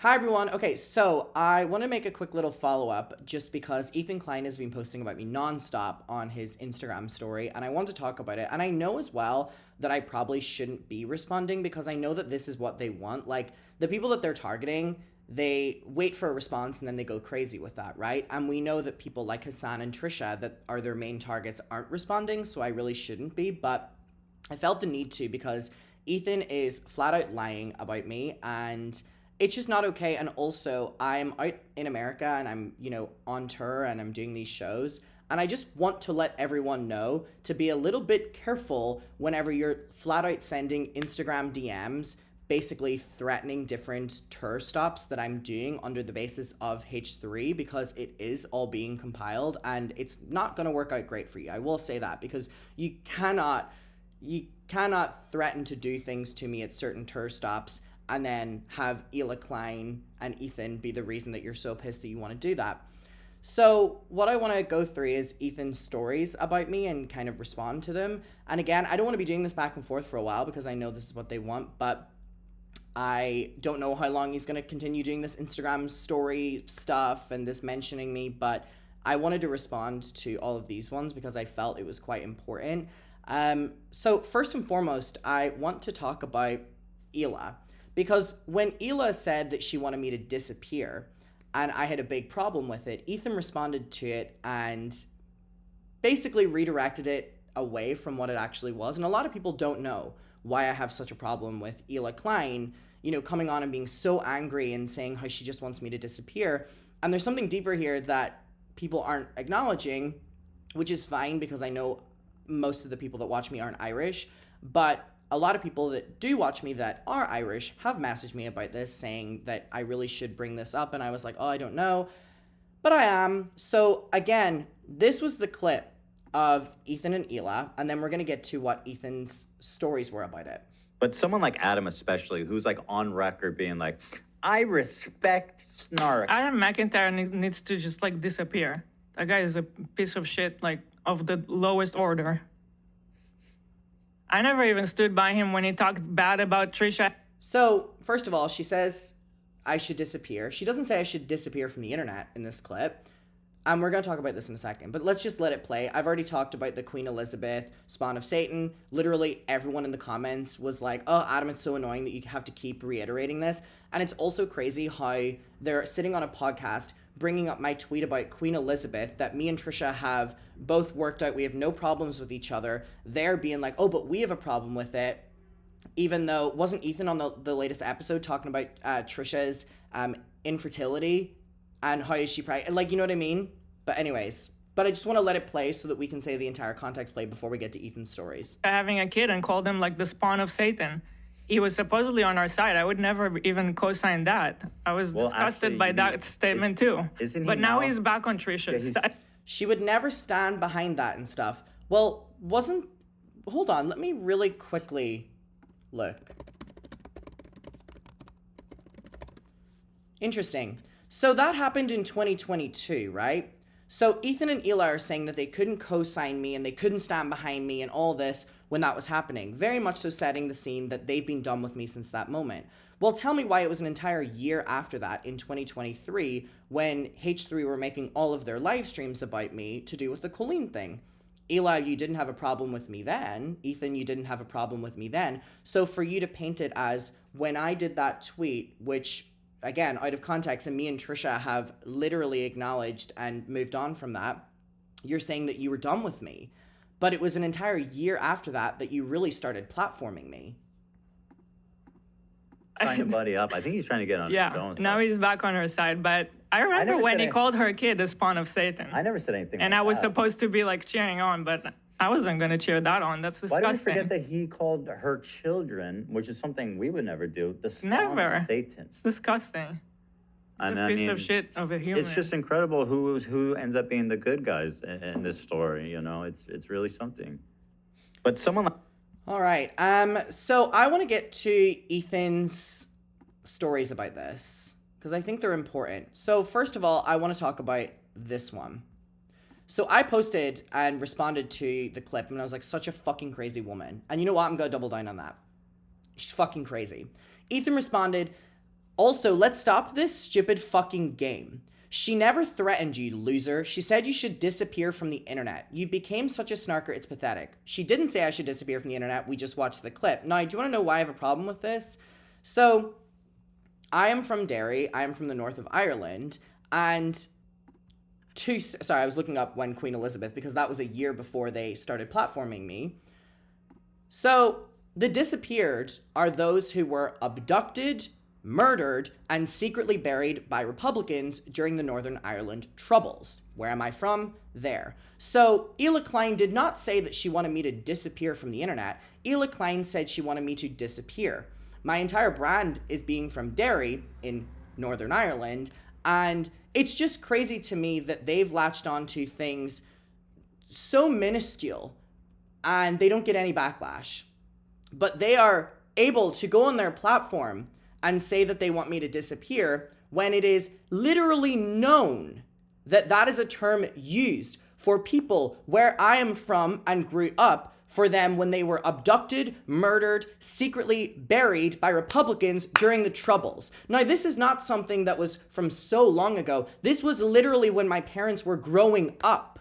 Hi, everyone. Okay, so I want to make a quick little follow up just because Ethan Klein has been posting about me nonstop on his Instagram story, and I want to talk about it. And I know as well that I probably shouldn't be responding because I know that this is what they want. Like, the people that they're targeting, they wait for a response and then they go crazy with that, right? And we know that people like Hassan and Trisha, that are their main targets, aren't responding, so I really shouldn't be. But I felt the need to because Ethan is flat out lying about me, and it's just not okay. And also, I'm out in America and I'm, on tour and I'm doing these shows. And I just want to let everyone know to be a little bit careful whenever you're flat out sending Instagram DMs, basically threatening different tour stops that I'm doing under the basis of H3, because it is all being compiled and it's not going to work out great for you. I will say that, because you cannot threaten to do things to me at certain tour stops and then have hila, Klein, and Ethan be the reason that you're so pissed that you want to do that. So what I want to go through is Ethan's stories about me and kind of respond to them. And again, I don't want to be doing this back and forth for a while because I know this is what they want, but I don't know how long he's going to continue doing this Instagram story stuff and this mentioning me, but I wanted to respond to all of these ones because I felt it was quite important. So first and foremost, I want to talk about hila. Because when hila said that she wanted me to disappear and I had a big problem with it, Ethan responded to it and basically redirected it away from what it actually was. And a lot of people don't know why I have such a problem with hila Klein, coming on and being so angry and saying how she just wants me to disappear. And there's something deeper here that people aren't acknowledging, which is fine because I know most of the people that watch me aren't Irish, but a lot of people that do watch me that are Irish have messaged me about this, saying that I really should bring this up. And I was like, oh, I don't know. But I am. So again, this was the clip of Ethan and hila, and then we're going to get to what Ethan's stories were about it. But someone like Adam especially, who's like on record being like, I respect snark. Adam McIntyre needs to just like disappear. That guy is a piece of shit, like of the lowest order. I never even stood by him when he talked bad about Trisha. So, first of all, she says I should disappear. She doesn't say I should disappear from the internet in this clip. And we're going to talk about this in a second, but let's just let it play. I've already talked about the Queen Elizabeth, spawn of Satan. Literally everyone in the comments was like, oh, Adam, it's so annoying that you have to keep reiterating this. And it's also crazy how they're sitting on a podcast bringing up my tweet about Queen Elizabeth that me and Trisha have both worked out. We have no problems with each other. They're being like, oh, but we have a problem with it. Even though, wasn't Ethan on the latest episode talking about Trisha's infertility and how is she pregnant? Like, you know what I mean? But anyways, but I just want to let it play so that we can say the entire context play before we get to Ethan's stories. Having a kid and called him like the spawn of Satan. He was supposedly on our side. I would never even co-sign that. I was disgusted by that statement too. Isn't he but now now he's back on Trisha's side. She would never stand behind that and stuff. Well, hold on, let me really quickly look. Interesting. So that happened in 2022, right? So Ethan and hila are saying that they couldn't co-sign me and they couldn't stand behind me and all this when that was happening. Very much so setting the scene that they've been done with me since that moment. Well, tell me why it was an entire year after that in 2023 when H3 were making all of their live streams about me to do with the Colleen thing. hila, you didn't have a problem with me then. Ethan, you didn't have a problem with me then. So for you to paint it as when I did that tweet, which again, out of context, and me and Trisha have literally acknowledged and moved on from that, you're saying that you were done with me. But it was an entire year after that you really started platforming me. trying to buddy up? I think he's trying to get on his own. Now he's back on her side. But I remember when he called her kid the spawn of Satan. I never said anything and like I was that. supposed to be like cheering on, but I wasn't going to cheer that on. That's disgusting. Why did we forget that he called her children, which is something we would never do, the spawn of Satan? It's disgusting. And a piece of shit of a human. It's just incredible who ends up being the good guys in this story. It's really something. But someone. All right. So I want to get to Ethan's stories about this because I think they're important. So first of all, I want to talk about this one. So I posted and responded to the clip, and I was like, such a fucking crazy woman. And you know what? I'm going to double down on that. She's fucking crazy. Ethan responded, Also, let's stop this stupid fucking game. She never threatened you, loser. She said you should disappear from the internet. You became such a snarker, it's pathetic. She didn't say I should disappear from the internet. We just watched the clip. Now, do you want to know why I have a problem with this? So, I am from Derry. I am from the north of Ireland. And I was looking up when Queen Elizabeth, because that was a year before they started platforming me. So, the disappeared are those who were abducted, murdered, and secretly buried by Republicans during the Northern Ireland Troubles. Where am I from? There. So, hila Klein did not say that she wanted me to disappear from the internet. Hila Klein said she wanted me to disappear. My entire brand is being from Derry in Northern Ireland, and it's just crazy to me that they've latched onto things so minuscule and they don't get any backlash. But they are able to go on their platform and say that they want me to disappear when it is literally known that that is a term used for people where I am from and grew up, for them when they were abducted, murdered, secretly buried by Republicans during the Troubles. Now, this is not something that was from so long ago. This was literally when my parents were growing up.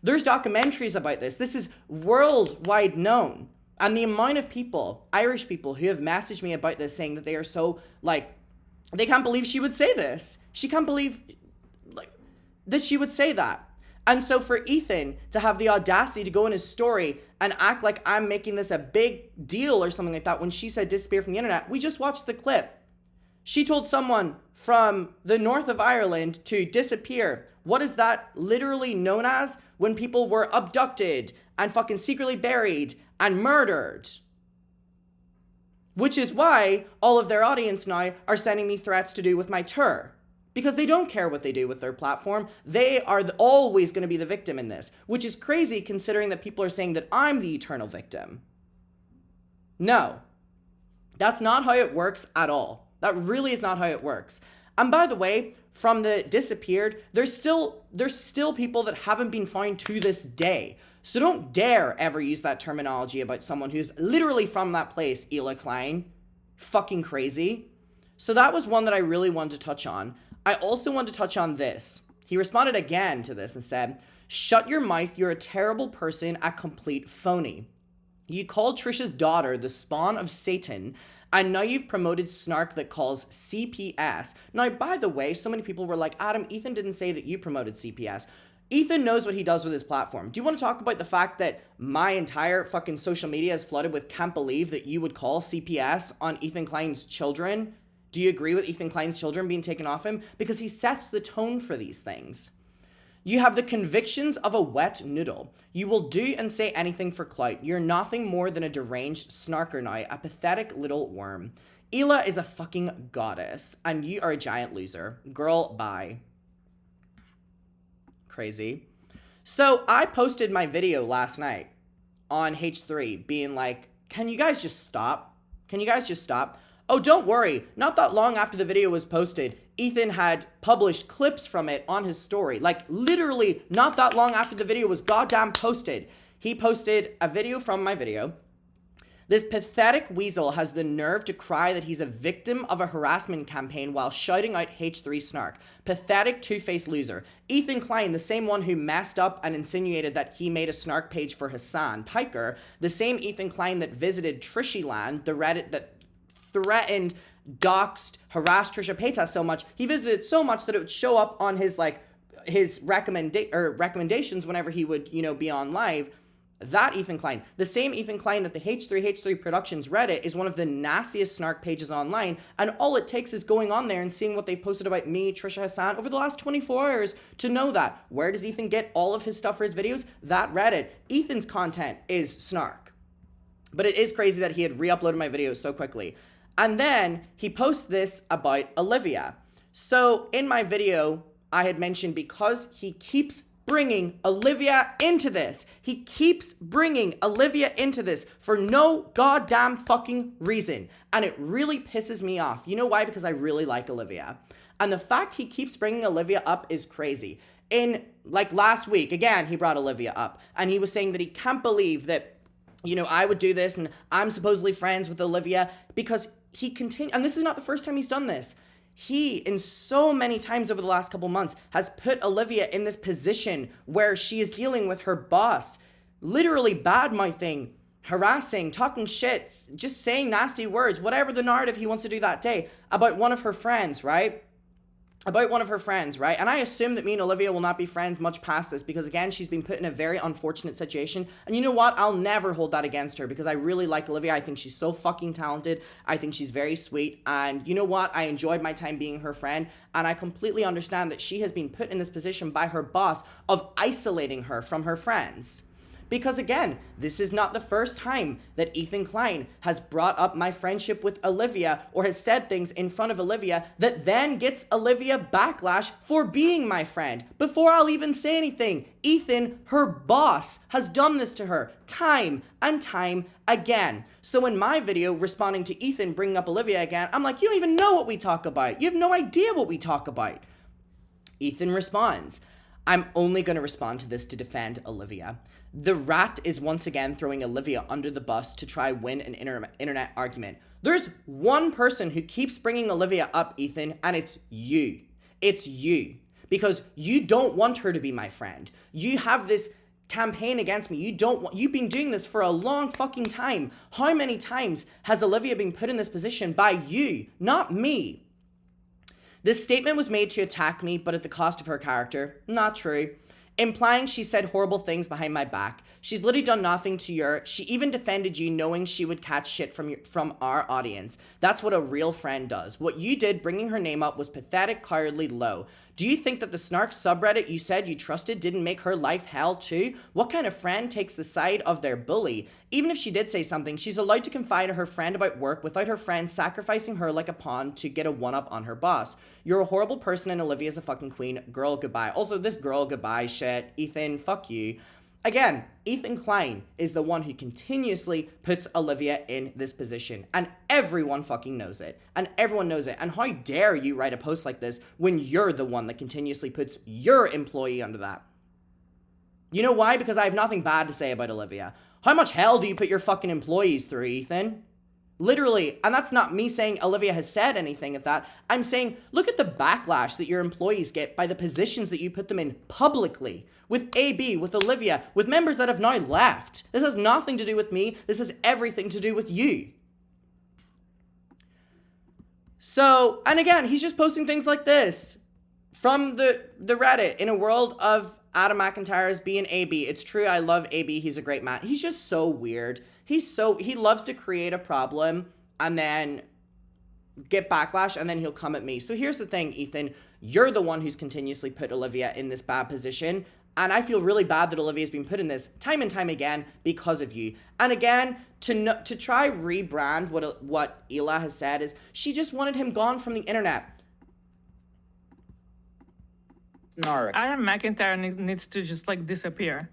There's documentaries about this. This is worldwide known. And the amount of people, Irish people, who have messaged me about this saying that they are so, they can't believe she would say this. She can't believe, that she would say that. And so for Ethan to have the audacity to go in his story and act like I'm making this a big deal or something like that when she said disappear from the internet, we just watched the clip. She told someone from the north of Ireland to disappear. What is that literally known as? When people were abducted and fucking secretly buried and murdered. Which is why all of their audience now are sending me threats to do with my tour. Because they don't care what they do with their platform. They are always going to be the victim in this. Which is crazy considering that people are saying that I'm the eternal victim. No. That's not how it works at all. That really is not how it works. And by the way, from the disappeared, there's still people that haven't been found to this day. So don't dare ever use that terminology about someone who's literally from that place, hila Klein. Fucking crazy. So that was one that I really wanted to touch on. I also want to touch on this. He responded again to this and said, "Shut your mouth, you're a terrible person, a complete phony. You called Trisha's daughter the spawn of Satan, and now you've promoted snark that calls CPS." Now, by the way, so many people were like, Adam, Ethan didn't say that you promoted CPS. Ethan knows what he does with his platform. Do you want to talk about the fact that my entire fucking social media is flooded with can't believe that you would call CPS on Ethan Klein's children? Do you agree with Ethan Klein's children being taken off him? Because he sets the tone for these things. You have the convictions of a wet noodle. You will do and say anything for clout. You're nothing more than a deranged snarker now, a pathetic little worm. hila is a fucking goddess, and you are a giant loser. Girl, bye. Crazy. So I posted my video last night on H3 being like, can you guys just stop? Can you guys just stop? Oh, don't worry. Not that long after the video was posted, Ethan had published clips from it on his story. Like, literally, not that long after the video was goddamn posted. He posted a video from my video. This pathetic weasel has the nerve to cry that he's a victim of a harassment campaign while shouting out H3 snark. Pathetic two-faced loser. Ethan Klein, the same one who messed up and insinuated that he made a snark page for Hassan Piker, the same Ethan Klein that visited Trishyland, the Reddit that threatened, doxed, harassed Trisha Paytas so much, he visited so much that it would show up on his recommendations whenever he would, be on live. That Ethan Klein, the same Ethan Klein that the H3 Productions Reddit is one of the nastiest snark pages online, and all it takes is going on there and seeing what they've posted about me, Trisha Hassan, over the last 24 hours to know that. Where does Ethan get all of his stuff for his videos? That Reddit. Ethan's content is snark. But it is crazy that he had re-uploaded my videos so quickly. And then he posts this about Olivia. So in my video, I had mentioned because he keeps bringing Olivia into this. He keeps bringing Olivia into this for no goddamn fucking reason. And it really pisses me off. You know why? Because I really like Olivia. And the fact he keeps bringing Olivia up is crazy. In last week, again, he brought Olivia up. And he was saying that he can't believe that, I would do this and I'm supposedly friends with Olivia because and this is not the first time he's done this. He, in so many times over the last couple months, has put Olivia in this position where she is dealing with her boss, literally bad-mouthing, harassing, talking shit, just saying nasty words, whatever the narrative he wants to do that day, about one of her friends, right? And I assume that me and Olivia will not be friends much past this because, again, she's been put in a very unfortunate situation. And you know what? I'll never hold that against her because I really like Olivia. I think she's so fucking talented. I think she's very sweet. And you know what? I enjoyed my time being her friend. And I completely understand that she has been put in this position by her boss of isolating her from her friends. Because again, this is not the first time that Ethan Klein has brought up my friendship with Olivia or has said things in front of Olivia that then gets Olivia backlash for being my friend. Before I'll even say anything, Ethan, her boss, has done this to her time and time again. So in my video responding to Ethan bringing up Olivia again, I'm like, you don't even know what we talk about. You have no idea what we talk about. Ethan responds, I'm only going to respond to this to defend Olivia. The rat is once again throwing Olivia under the bus to try win an internet argument. There's one person who keeps bringing Olivia up, Ethan, and it's you. It's you. Because you don't want her to be my friend. You have this campaign against me. You've been doing this for a long fucking time. How many times has Olivia been put in this position by you, not me? This statement was made to attack me, but at the cost of her character. Not true. Implying she said horrible things behind my back. She's literally done nothing to you. She even defended you knowing she would catch shit from our audience. That's what a real friend does. What you did, bringing her name up, was pathetic, cowardly, low. Do you think that the snark subreddit you said you trusted didn't make her life hell too? What kind of friend takes the side of their bully? Even if she did say something, she's allowed to confide to her friend about work without her friend sacrificing her like a pawn to get a one-up on her boss. You're a horrible person and Olivia's a fucking queen. Girl, goodbye. Also, this girl, goodbye shit. Ethan, fuck you. Again, Ethan Klein is the one who continuously puts Olivia in this position. And everyone fucking knows it. And everyone knows it. And how dare you write a post like this when you're the one that continuously puts your employee under that? You know why? Because I have nothing bad to say about Olivia. How much hell do you put your fucking employees through, Ethan? Literally, and that's not me saying Olivia has said anything of that. I'm saying, look at the backlash that your employees get by the positions that you put them in publicly. With AB, with Olivia, with members that have now left. This has nothing to do with me. This has everything to do with you. So, and again, he's just posting things like this from the Reddit in a world of Adam McIntyre's being AB. It's true, I love AB. He's a great man. He's just so weird. He loves to create a problem and then get backlash and then he'll come at me. So here's the thing, Ethan. You're the one who's continuously put Olivia in this bad position. And I feel really bad that Olivia's been put in this time and time again because of you. And again, to try rebrand what Hila has said is she just wanted him gone from the internet. Adam McIntyre needs to just like disappear.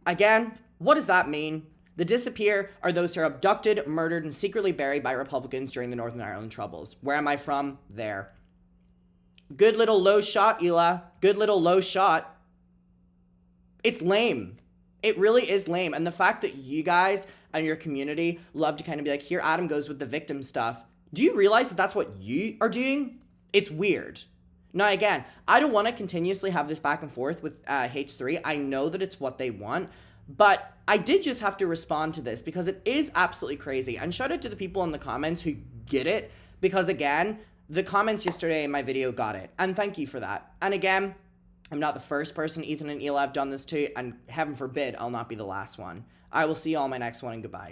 Again, what does that mean? The disappear are those who are abducted, murdered, and secretly buried by Republicans during the Northern Ireland Troubles. Where am I from? There. Good little low shot, Hila. Good little low shot. It's lame. It really is lame. And the fact that you guys and your community love to kind of be like, here Adam goes with the victim stuff. Do you realize that that's what you are doing? It's weird. Now, again, I don't want to continuously have this back and forth with H3. I know that it's what they want. But I did just have to respond to this because it is absolutely crazy. And shout out to the people in the comments who get it. Because, again, the comments yesterday in my video got it. And thank you for that. And, again, I'm not the first person Ethan and Hila have done this to, and heaven forbid I'll not be the last one. I will see you all in my next one, and goodbye.